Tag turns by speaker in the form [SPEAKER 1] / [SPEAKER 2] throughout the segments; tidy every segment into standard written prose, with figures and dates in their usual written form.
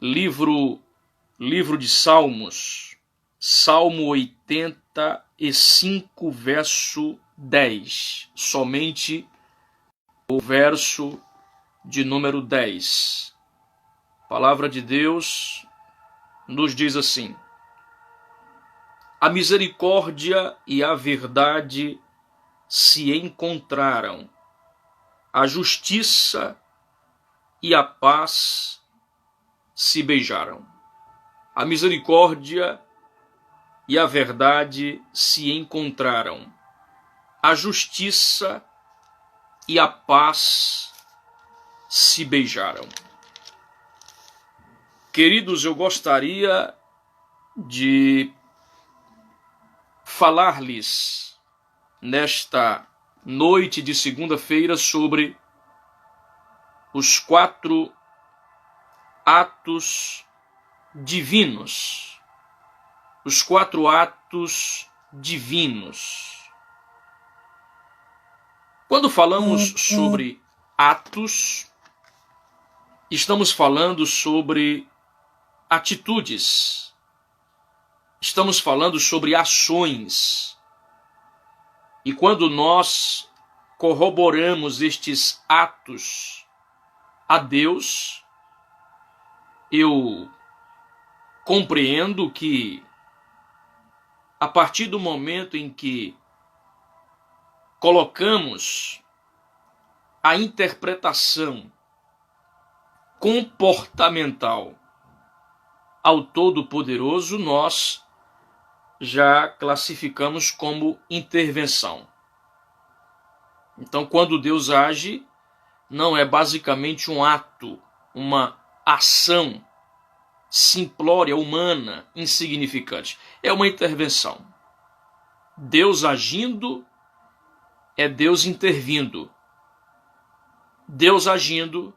[SPEAKER 1] livro de Salmos, Salmo 85, verso 10. Somente o verso de número 10. A palavra de Deus nos diz assim: a misericórdia e a verdade se encontraram, a justiça e a paz se beijaram. A misericórdia e a verdade se encontraram, a justiça e a paz se beijaram. Queridos, eu gostaria de falar-lhes nesta noite de segunda-feira sobre os 4 atos divinos. Os 4 atos divinos. Quando falamos sobre atos, estamos falando sobre atitudes. Estamos falando sobre ações. E quando nós corroboramos estes atos a Deus, eu compreendo que a partir do momento em que colocamos a interpretação comportamental ao Todo-Poderoso, nós já classificamos como intervenção. Então, quando Deus age, não é basicamente um ato, uma ação simplória, humana, insignificante. É uma intervenção. Deus agindo é Deus intervindo. Deus agindo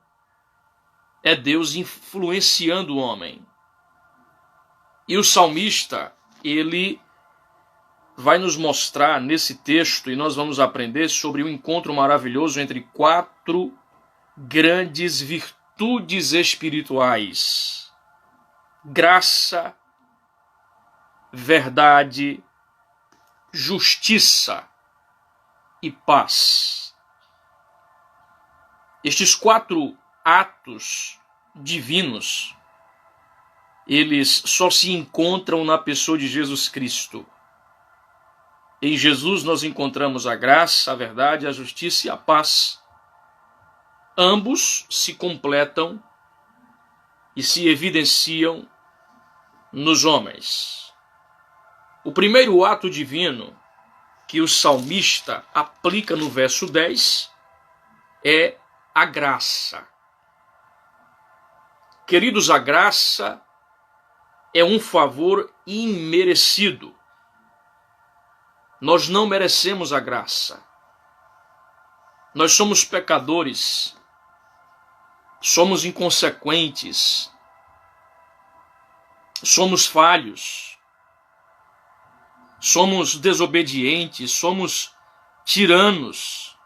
[SPEAKER 1] é Deus influenciando o homem. E o salmista, ele vai nos mostrar nesse texto, e nós vamos aprender sobre o encontro maravilhoso entre 4 grandes virtudes espirituais: graça, verdade, justiça e paz. Estes 4 atos divinos, eles só se encontram na pessoa de Jesus Cristo. Em Jesus nós encontramos a graça, a verdade, a justiça e a paz. Ambos se completam e se evidenciam nos homens. O primeiro ato divino que o salmista aplica no verso 10 é a graça. Queridos, a graça é um favor imerecido. Nós não merecemos a graça. Nós somos pecadores, somos inconsequentes, somos falhos, somos desobedientes, somos tiranos,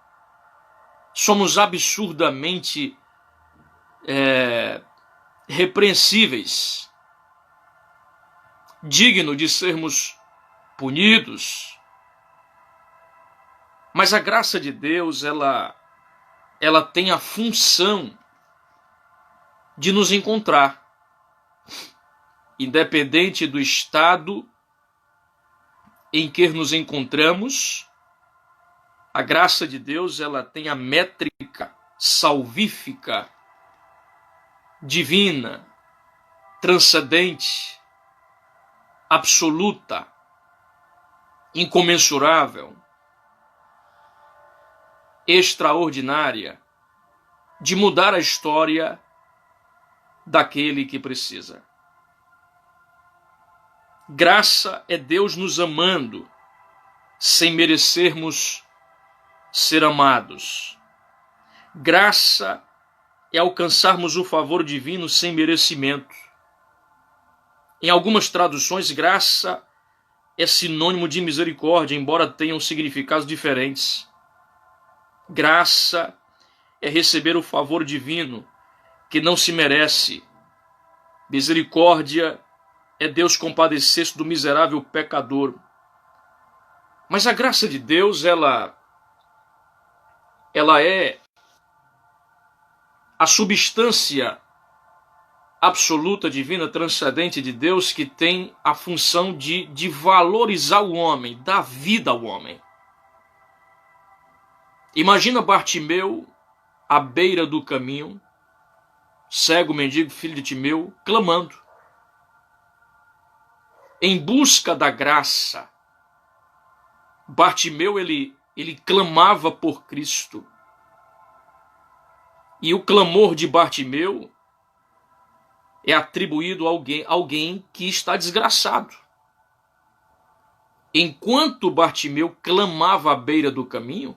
[SPEAKER 1] somos absurdamente repreensíveis, digno de sermos punidos. Mas a graça de Deus, ela tem a função de nos encontrar. Independente do estado em que nos encontramos, a graça de Deus, ela tem a métrica salvífica, divina, transcendente, absoluta, incomensurável, extraordinária, de mudar a história daquele que precisa. Graça é Deus nos amando sem merecermos ser amados. Graça é alcançarmos o favor divino sem merecimento. Em algumas traduções, graça é sinônimo de misericórdia, embora tenham significados diferentes. Graça é receber o favor divino que não se merece, Misericórdia é Deus compadecer-se do miserável pecador. Mas a graça de Deus, ela é a substância absoluta, divina, transcendente de Deus, que tem a função de valorizar o homem, dar vida ao homem. Imagina Bartimeu à beira do caminho, cego, mendigo, filho de Timeu, clamando, em busca da graça. Bartimeu, ele clamava por Cristo. E o clamor de Bartimeu é atribuído a alguém que está desgraçado. Enquanto Bartimeu clamava à beira do caminho,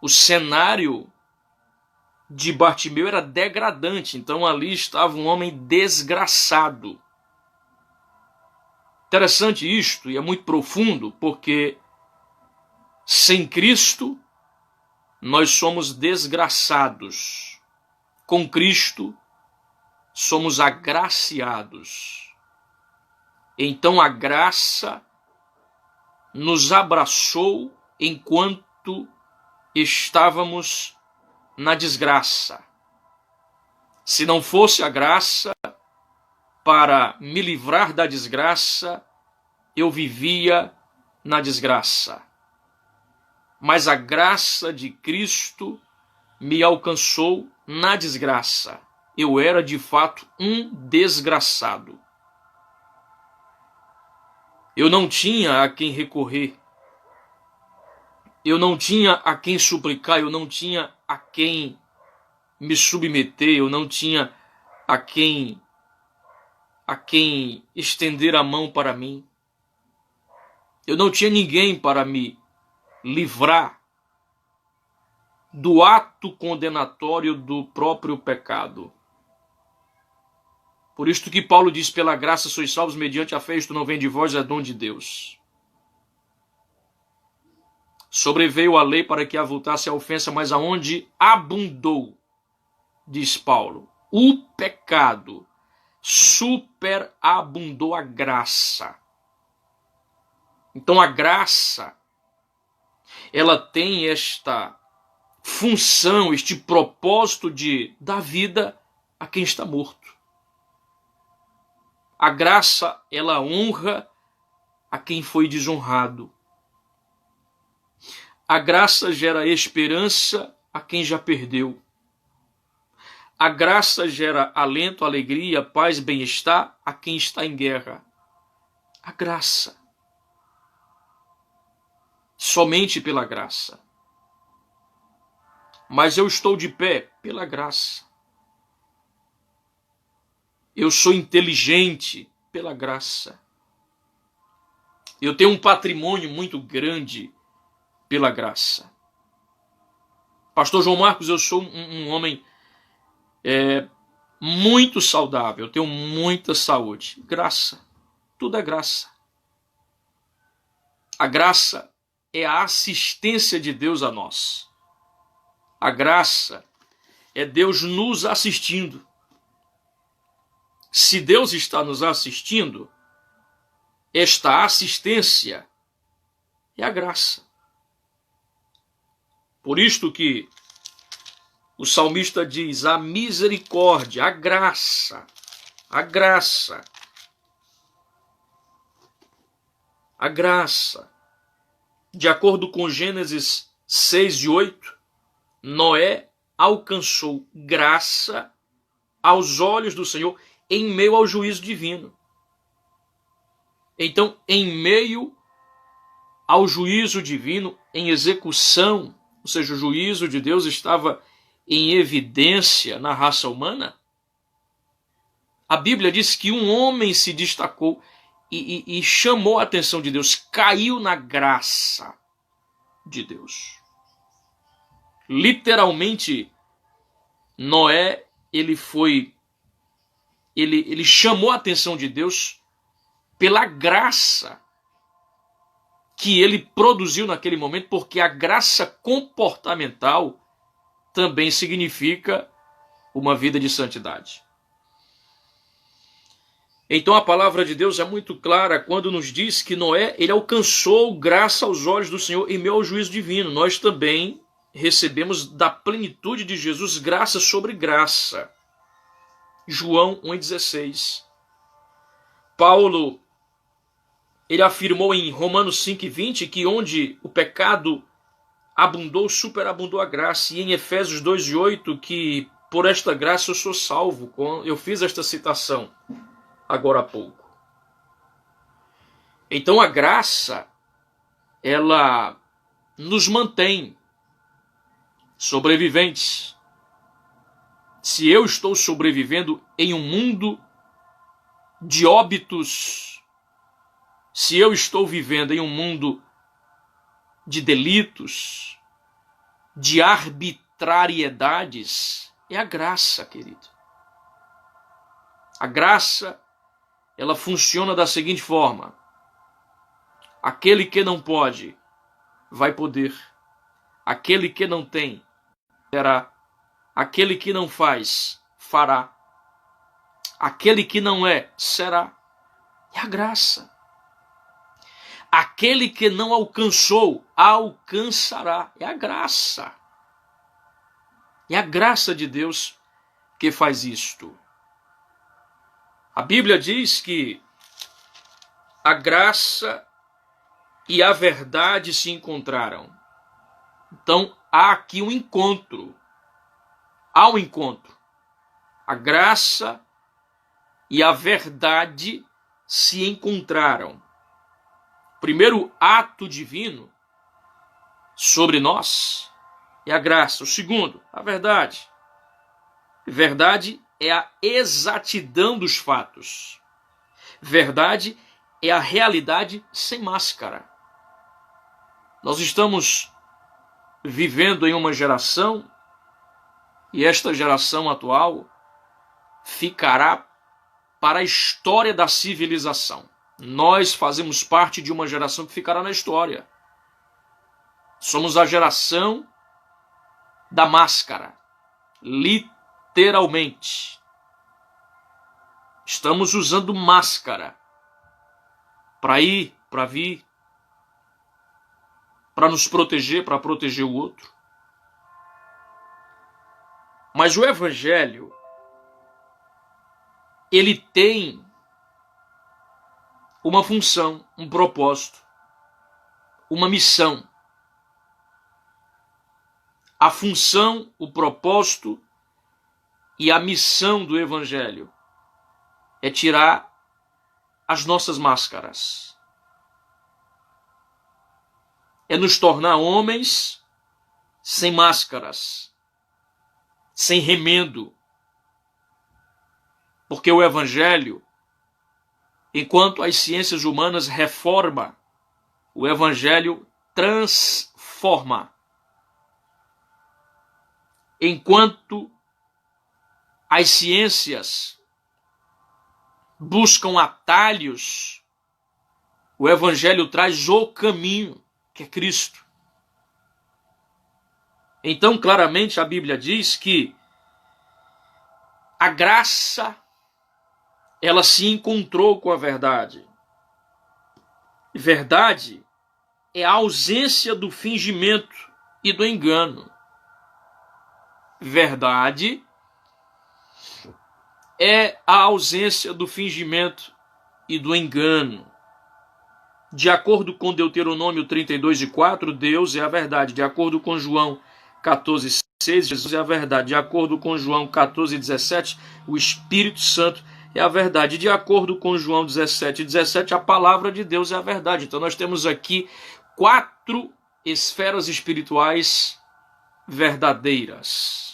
[SPEAKER 1] o cenário de Bartimeu era degradante. Então ali estava um homem desgraçado. Interessante isto, e é muito profundo, porque sem Cristo nós somos desgraçados. Com Cristo somos agraciados. Então a graça nos abraçou enquanto estávamos na desgraça. Se não fosse a graça para me livrar da desgraça, eu vivia na desgraça. Mas a graça de Cristo me alcançou na desgraça. Eu era de fato um desgraçado. Eu não tinha a quem recorrer. Eu não tinha a quem suplicar, eu não tinha a quem me submeter, eu não tinha a quem estender a mão para mim. Eu não tinha ninguém para me livrar do ato condenatório do próprio pecado. Por isto que Paulo diz, pela graça sois salvos mediante a fé, isto não vem de vós, é dom de Deus. Sobreveio a lei para que avultasse a ofensa, mas aonde abundou, diz Paulo, o pecado, superabundou a graça. Então a graça, ela tem esta função, este propósito de dar vida a quem está morto. A graça, ela honra a quem foi desonrado. A graça gera esperança a quem já perdeu. A graça gera alento, alegria, paz, bem-estar a quem está em guerra. A graça. Somente pela graça. Mas eu estou de pé pela graça. Eu sou inteligente pela graça. Eu tenho um patrimônio muito grande pela graça. Pastor João Marcos, eu sou um homem muito saudável, eu tenho muita saúde. Graça. Tudo é graça. A graça é a assistência de Deus a nós. A graça é Deus nos assistindo. Se Deus está nos assistindo, esta assistência é a graça. Por isto que o salmista diz, a misericórdia, a graça, a graça, a graça. De acordo com Gênesis 6:8, Noé alcançou graça aos olhos do Senhor em meio ao juízo divino. Então, em meio ao juízo divino, em execução, ou seja, o juízo de Deus estava em evidência na raça humana, a Bíblia diz que um homem se destacou e chamou a atenção de Deus, caiu na graça de Deus. Literalmente, Noé, ele chamou a atenção de Deus pela graça que ele produziu naquele momento, porque a graça comportamental também significa uma vida de santidade. Então a palavra de Deus é muito clara quando nos diz que Noé, ele alcançou graça aos olhos do Senhor em meio ao juízo divino. Nós também recebemos da plenitude de Jesus graça sobre graça. João 1,16. Paulo, ele afirmou em Romanos 5,20 que onde o pecado abundou, superabundou a graça. E em Efésios 2,8 que por esta graça eu sou salvo. Eu fiz esta citação agora há pouco. Então a graça, ela nos mantém sobreviventes. Se eu estou sobrevivendo em um mundo de óbitos, se eu estou vivendo em um mundo de delitos, de arbitrariedades, é a graça, querido. A graça, ela funciona da seguinte forma: aquele que não pode, vai poder. Aquele que não tem, terá. Aquele que não faz, fará. Aquele que não é, será. É a graça. Aquele que não alcançou, alcançará. É a graça. É a graça de Deus que faz isto. A Bíblia diz que a graça e a verdade se encontraram. Então, há aqui um encontro. Há um encontro. A graça e a verdade se encontraram. O primeiro ato divino sobre nós é a graça. O segundo, a verdade. Verdade é a exatidão dos fatos. Verdade é a realidade sem máscara. Nós estamos vivendo em uma geração, e esta geração atual ficará para a história da civilização. Nós fazemos parte de uma geração que ficará na história. Somos a geração da máscara, literalmente. Estamos usando máscara para ir, para vir, para nos proteger, para proteger o outro. Mas o Evangelho, ele tem uma função, um propósito, uma missão. A função, o propósito e a missão do Evangelho é tirar as nossas máscaras. É nos tornar homens sem máscaras, sem remendo. Porque o Evangelho, enquanto as ciências humanas reformam, o Evangelho transforma. Enquanto as ciências buscam atalhos, o Evangelho traz o caminho, que é Cristo. Então, claramente, a Bíblia diz que a graça, ela se encontrou com a verdade. Verdade é a ausência do fingimento e do engano. Verdade é a ausência do fingimento e do engano. De acordo com Deuteronômio 32:4, Deus é a verdade. De acordo com João 14:6, Jesus é a verdade. De acordo com João 14:17, o Espírito Santo é a verdade. De acordo com João 17:17, a palavra de Deus é a verdade. Então nós temos aqui 4 esferas espirituais verdadeiras.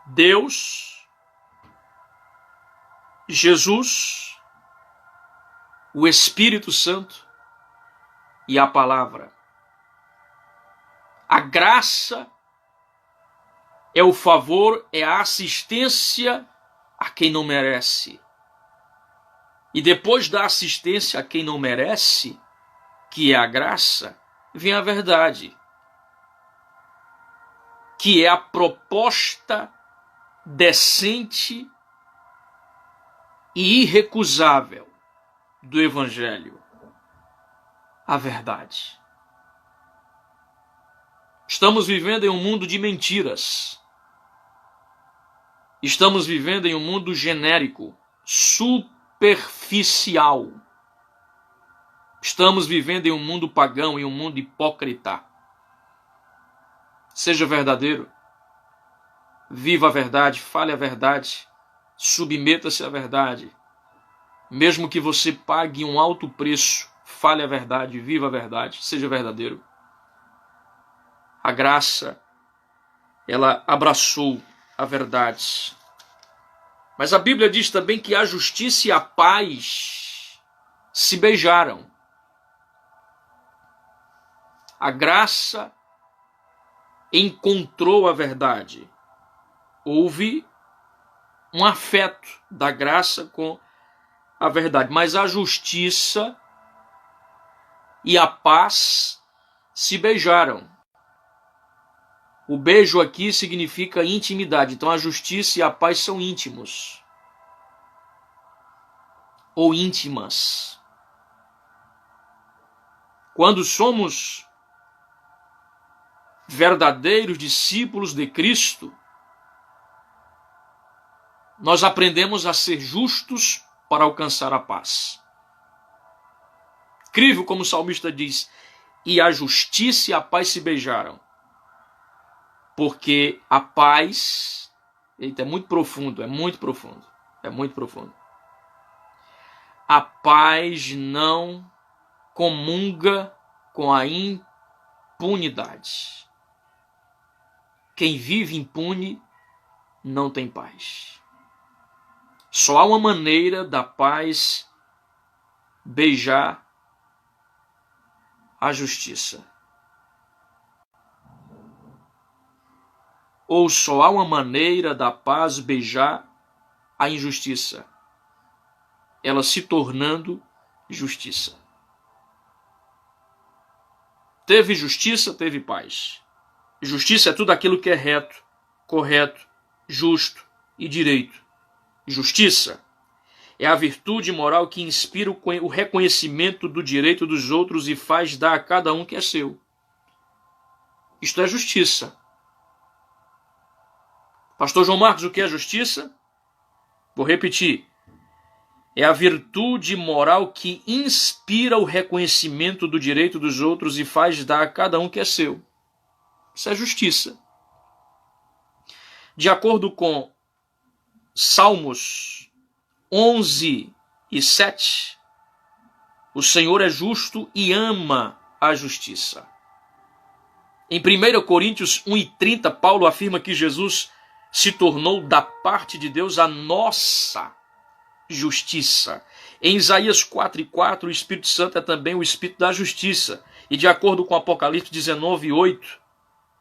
[SPEAKER 1] Deus, Jesus, o Espírito Santo e a palavra. A graça é o favor, é a assistência a quem não merece. E depois da assistência a quem não merece, que é a graça, vem a verdade, que é a proposta decente e irrecusável do Evangelho, a verdade. Estamos vivendo em um mundo de mentiras. Estamos vivendo em um mundo genérico, superficial. Estamos vivendo em um mundo pagão, em um mundo hipócrita. Seja verdadeiro. Viva a verdade, fale a verdade, submeta-se à verdade. Mesmo que você pague um alto preço, fale a verdade, viva a verdade, seja verdadeiro. A graça, ela abraçou a verdade. Mas a Bíblia diz também que a justiça e a paz se beijaram. A graça encontrou a verdade. Houve um afeto da graça com a verdade. Mas a justiça e a paz se beijaram. O beijo aqui significa intimidade. Então a justiça e a paz são íntimos. Ou íntimas. Quando somos verdadeiros discípulos de Cristo, nós aprendemos a ser justos para alcançar a paz. Incrível como o salmista diz, e a justiça e a paz se beijaram. Porque a paz, eita, é muito profundo, é muito profundo, é muito profundo. A paz não comunga com a impunidade. Quem vive impune não tem paz. Só há uma maneira da paz beijar a justiça. Ou só há uma maneira da paz beijar a injustiça, ela se tornando justiça. Teve justiça, teve paz. Justiça é tudo aquilo que é reto, correto, justo e direito. Justiça é a virtude moral que inspira o reconhecimento do direito dos outros e faz dar a cada um que é seu. Isto é justiça. Pastor João Marcos, o que é justiça? Vou repetir. É a virtude moral que inspira o reconhecimento do direito dos outros e faz dar a cada um que é seu. Isso é justiça. De acordo com Salmos 11:7, o Senhor é justo e ama a justiça. Em 1 Coríntios 1:30, Paulo afirma que Jesus se tornou da parte de Deus a nossa justiça. Em Isaías 4:4, o Espírito Santo é também o Espírito da justiça. E de acordo com Apocalipse 19:8,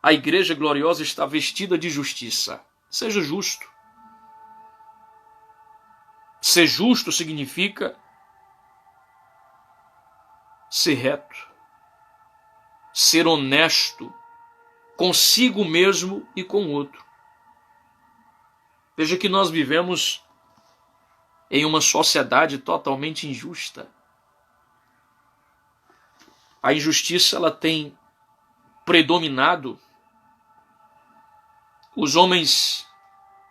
[SPEAKER 1] a igreja gloriosa está vestida de justiça. Seja justo. Ser justo significa ser reto, ser honesto consigo mesmo e com o outro. Veja que nós vivemos em uma sociedade totalmente injusta. A injustiça, ela tem predominado. Os homens,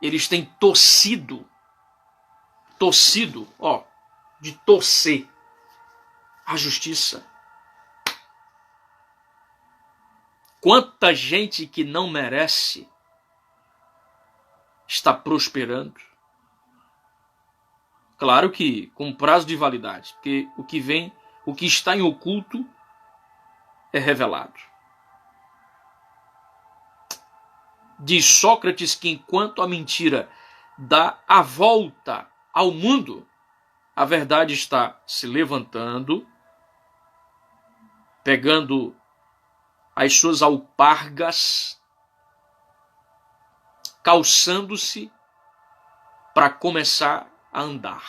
[SPEAKER 1] eles têm torcido, de torcer a justiça. Quanta gente que não merece está prosperando. Claro que com prazo de validade, porque o que está em oculto é revelado. Diz Sócrates que enquanto a mentira dá a volta ao mundo, a verdade está se levantando, pegando as suas alpargas, calçando-se para começar a andar.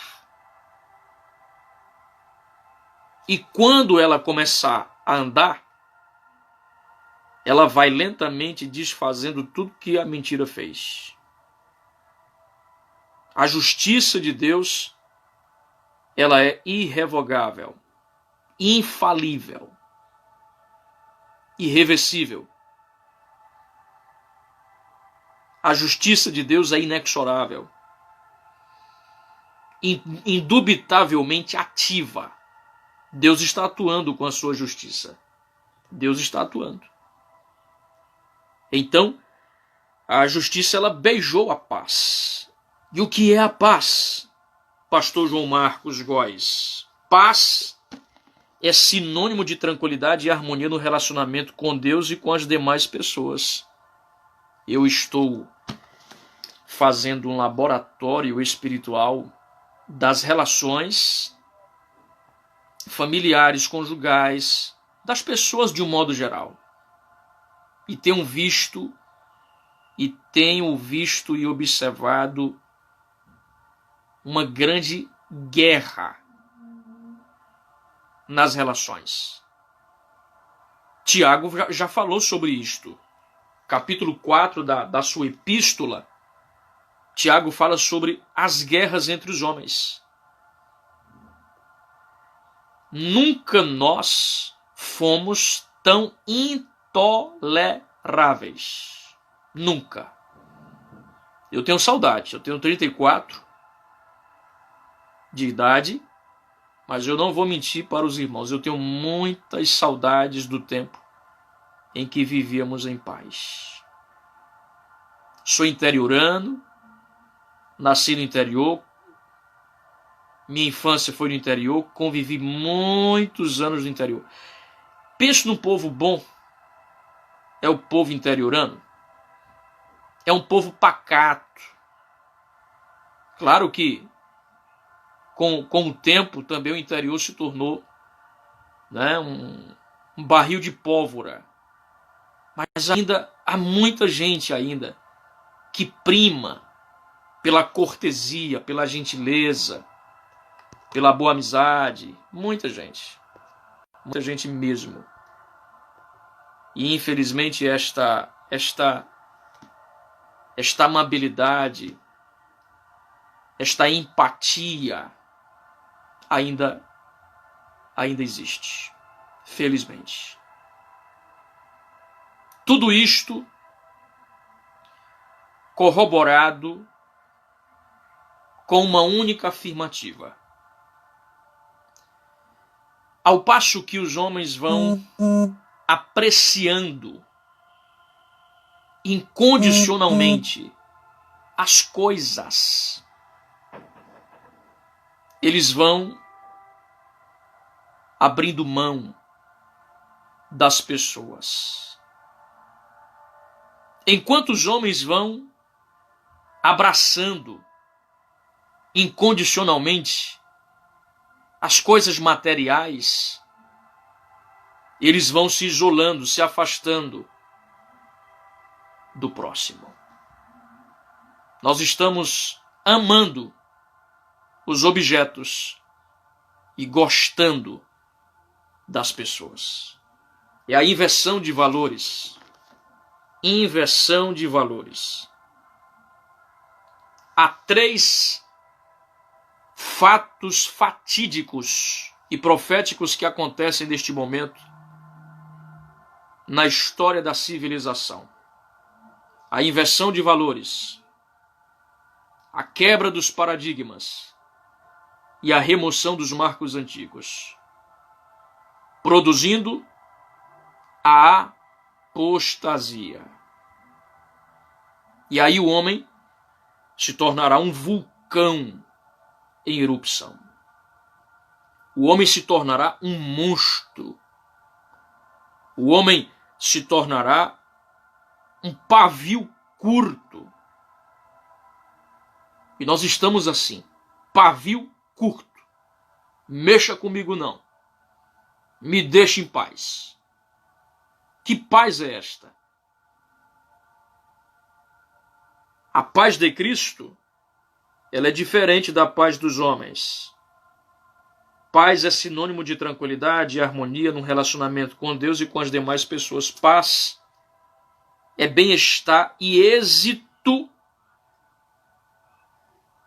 [SPEAKER 1] E quando ela começar a andar, ela vai lentamente desfazendo tudo que a mentira fez. A justiça de Deus ela é irrevogável, infalível, irreversível. A justiça de Deus é inexorável, indubitavelmente ativa. Deus está atuando com a sua justiça. Deus está atuando. Então, a justiça, ela beijou a paz. E o que é a paz, pastor João Marcos Góes? Paz é sinônimo de tranquilidade e harmonia no relacionamento com Deus e com as demais pessoas. Eu estou fazendo um laboratório espiritual das relações familiares, conjugais, das pessoas de um modo geral. E tenho visto e observado uma grande guerra nas relações. Tiago já falou sobre isto. Capítulo 4 da sua epístola, Tiago fala sobre as guerras entre os homens. Nunca nós fomos tão intoleráveis. Nunca. Eu tenho saudade. Eu tenho 34 de idade, mas eu não vou mentir para os irmãos. Eu tenho muitas saudades do tempo em que vivíamos em paz. Sou interiorano, nasci no interior, minha infância foi no interior, convivi muitos anos no interior. Penso num povo bom, é o povo interiorano. É um povo pacato. Claro que com o tempo também o interior se tornou, né, um barril de pólvora. Mas ainda há muita gente ainda que prima pela cortesia, pela gentileza, pela boa amizade. Muita gente mesmo. E infelizmente esta amabilidade, esta empatia ainda existe, felizmente. Tudo isto corroborado com uma única afirmativa. Ao passo que os homens vão apreciando incondicionalmente as coisas, eles vão abrindo mão das pessoas. Enquanto os homens vão abraçando incondicionalmente as coisas materiais, eles vão se isolando, se afastando do próximo. Nós estamos amando os objetos e gostando das pessoas. É a inversão de valores. Inversão de valores. Há 3 fatos fatídicos e proféticos que acontecem neste momento na história da civilização. A inversão de valores, a quebra dos paradigmas e a remoção dos marcos antigos, produzindo a apostasia. E aí o homem se tornará um vulcão em erupção. O homem se tornará um monstro. O homem se tornará um pavio curto. E nós estamos assim, pavio curto. Mexa comigo não. Me deixe em paz. Que paz é esta? A paz de Cristo, ela é diferente da paz dos homens. Paz é sinônimo de tranquilidade e harmonia no relacionamento com Deus e com as demais pessoas. Paz é bem-estar e êxito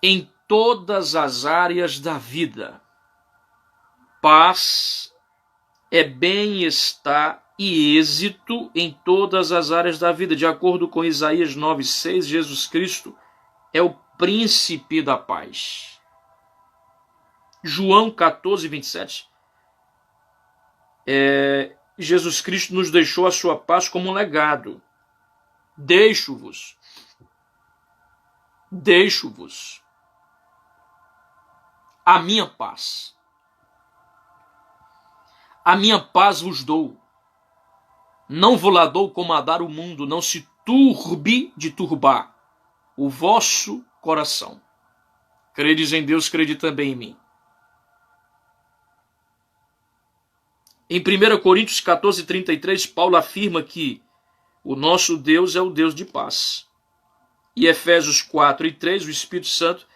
[SPEAKER 1] em todas as áreas da vida. paz é bem-estar e êxito em todas as áreas da vida. De acordo com Isaías 9,6, Jesus Cristo é o príncipe da paz. João 14,27, Jesus Cristo nos deixou a sua paz como um legado. Deixo-vos a minha paz. A minha paz vos dou. Não vou lá dou como a dar o mundo. Não se turbe de turbar o vosso coração. Credes em Deus, crede também em mim. Em 1 Coríntios 14:33, Paulo afirma que o nosso Deus é o Deus de paz. E Efésios 4:3, o Espírito Santo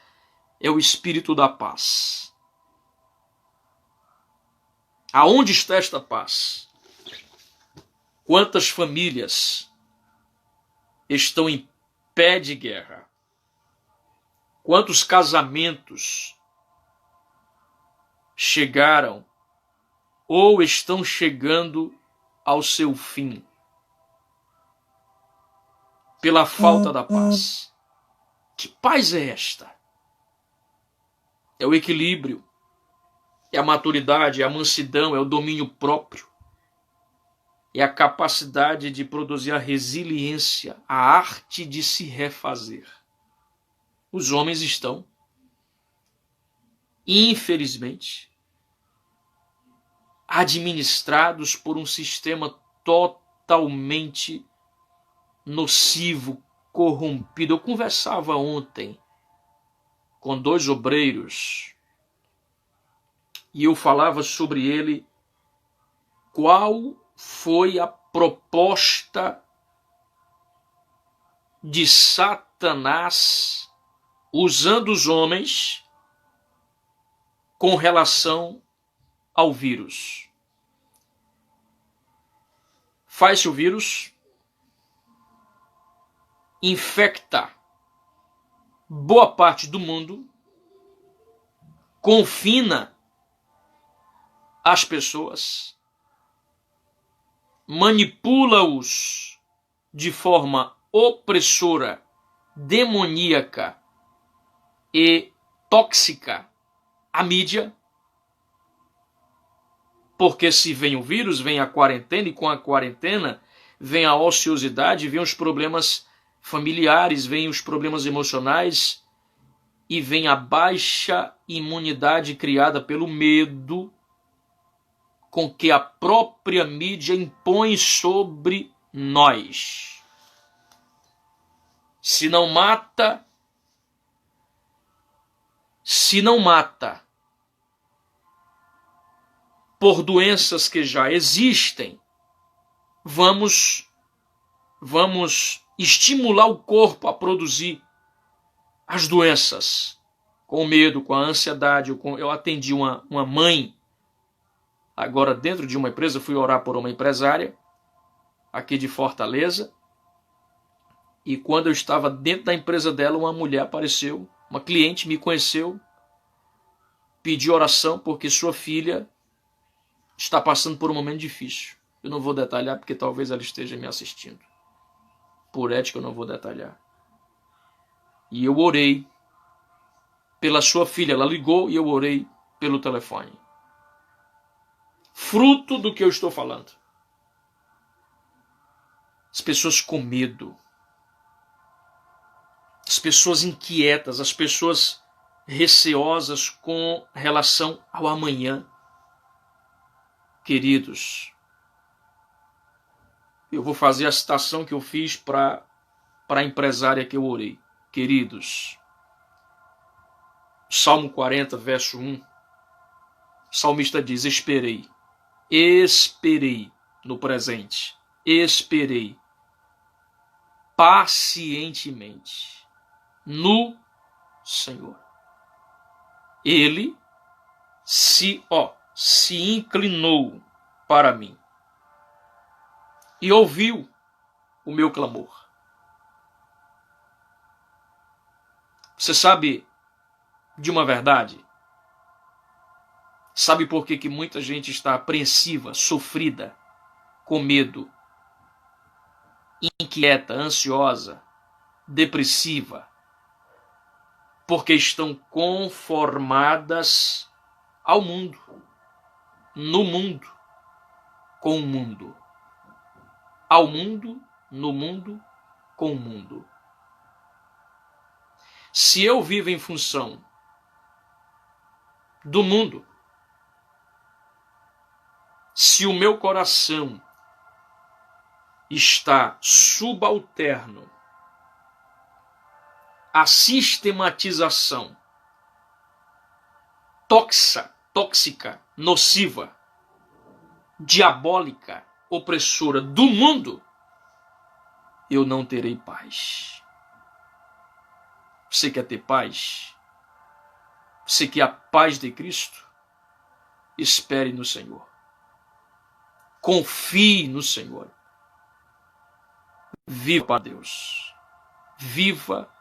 [SPEAKER 1] é o Espírito da paz. Aonde está esta paz? Quantas famílias estão em pé de guerra? Quantos casamentos chegaram ou estão chegando ao seu fim pela falta da paz? Que paz é esta? É o equilíbrio, é a maturidade, é a mansidão, é o domínio próprio, é a capacidade de produzir a resiliência, a arte de se refazer. Os homens estão, infelizmente, administrados por um sistema totalmente nocivo, corrompido. Eu conversava ontem com 2 obreiros e eu falava sobre ele, qual foi a proposta de Satanás usando os homens com relação ao vírus. Faz-se o vírus, infecta boa parte do mundo, confina as pessoas, manipula-os de forma opressora, demoníaca e tóxica a mídia, porque se vem o vírus, vem a quarentena, e com a quarentena vem a ociosidade, vem os problemas familiares, vem os problemas emocionais e vem a baixa imunidade criada pelo medo com que a própria mídia impõe sobre nós. Se não mata, por doenças que já existem, vamos estimular o corpo a produzir as doenças com o medo, com a ansiedade. Eu atendi uma mãe agora dentro de uma empresa, fui orar por uma empresária aqui de Fortaleza, e quando eu estava dentro da empresa dela, uma mulher apareceu, uma cliente me conheceu, pediu oração porque sua filha está passando por um momento difícil. Eu não vou detalhar porque talvez ela esteja me assistindo. Por ética eu não vou detalhar. E eu orei pela sua filha. Ela ligou e eu orei pelo telefone. Fruto do que eu estou falando. As pessoas com medo. As pessoas inquietas. As pessoas receosas com relação ao amanhã. Queridos, eu vou fazer a citação que eu fiz para a empresária que eu orei. Queridos, Salmo 40, verso 1, o salmista diz: esperei no presente, esperei pacientemente no Senhor. Ele se inclinou para mim e ouviu o meu clamor. Você sabe de uma verdade? Sabe por que muita gente está apreensiva, sofrida, com medo, inquieta, ansiosa, depressiva? Porque estão conformadas ao mundo, no mundo, com o mundo. Ao mundo, no mundo, com o mundo. Se eu vivo em função do mundo, se o meu coração está subalterno à sistematização tóxica, nociva, diabólica, opressora do mundo, eu não terei paz. Você quer ter paz? Você quer a paz de Cristo? Espere no Senhor. Confie no Senhor. Viva para Deus. Viva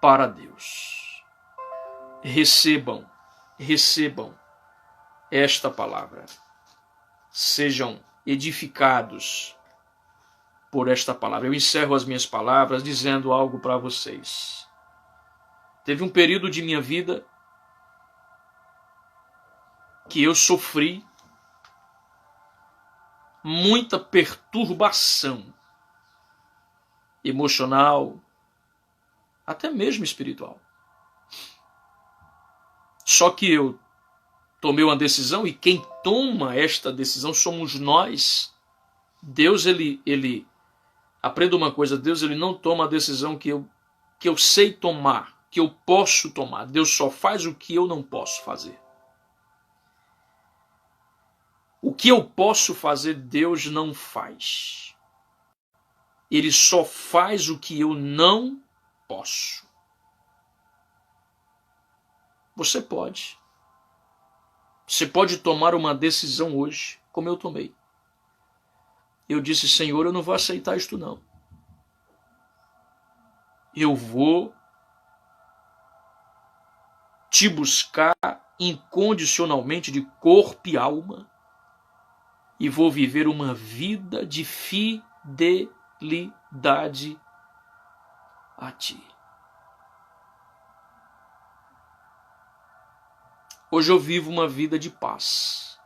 [SPEAKER 1] para Deus. Recebam esta palavra. Sejam edificados por esta palavra. Eu encerro as minhas palavras dizendo algo para vocês. Teve um período de minha vida que eu sofri muita perturbação emocional, até mesmo espiritual. Só que eu tomei uma decisão, e quem toma esta decisão somos nós. Deus, ele aprenda uma coisa, Deus ele não toma a decisão que eu sei tomar, que eu posso tomar. Deus só faz o que eu não posso fazer. O que eu posso fazer, Deus não faz. Ele só faz o que eu não posso. Você pode. Você pode tomar uma decisão hoje, como eu tomei. Eu disse, Senhor, eu não vou aceitar isto não. Eu vou te buscar incondicionalmente de corpo e alma e vou viver uma vida de fidelidade a ti. Hoje eu vivo uma vida de paz.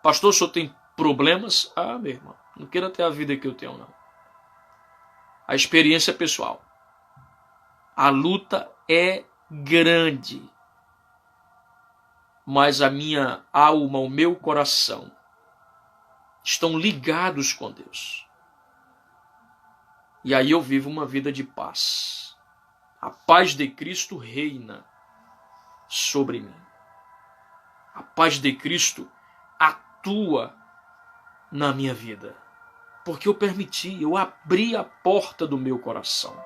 [SPEAKER 1] Pastor, o senhor tem problemas? Ah, meu irmão, não queira ter a vida que eu tenho, não. A experiência é pessoal. A luta é grande. Mas a minha alma, o meu coração estão ligados com Deus. E aí eu vivo uma vida de paz. A paz de Cristo reina sobre mim. A paz de Cristo atua na minha vida. Porque eu permiti, eu abri a porta do meu coração.